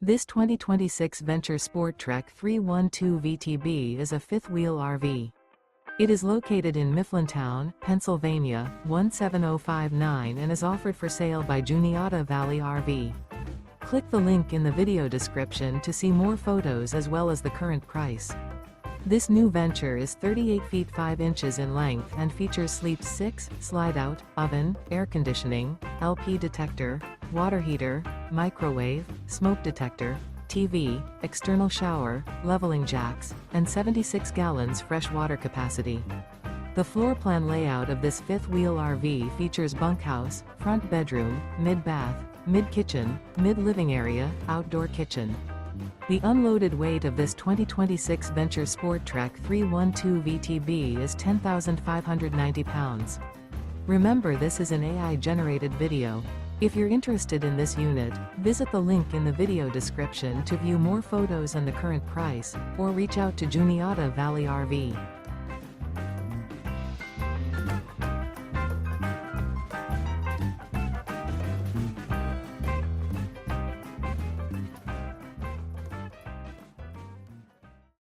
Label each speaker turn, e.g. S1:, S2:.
S1: This 2026 Venture Sporttrek 312 VTB is a fifth-wheel RV. It is located in Mifflintown, Pennsylvania, 17059 and is offered for sale by Juniata Valley RV. Click the link in the video description to see more photos as well as the current price. This new venture is 38 feet 5 inches in length and features Sleep 6, slide-out, oven, air conditioning, LP detector, water heater, microwave, smoke detector, TV, external shower, leveling jacks, and 76 gallons fresh water capacity. The floor plan layout of this fifth-wheel RV features bunkhouse, front bedroom, mid-bath, mid-kitchen, mid-living area, outdoor kitchen. The unloaded weight of this 2026 Venture Sporttrek 312 VTB is 10,590 pounds. Remember, this is an AI-generated video. If you're interested in this unit, visit the link in the video description to view more photos and the current price, or reach out to Juniata Valley RV.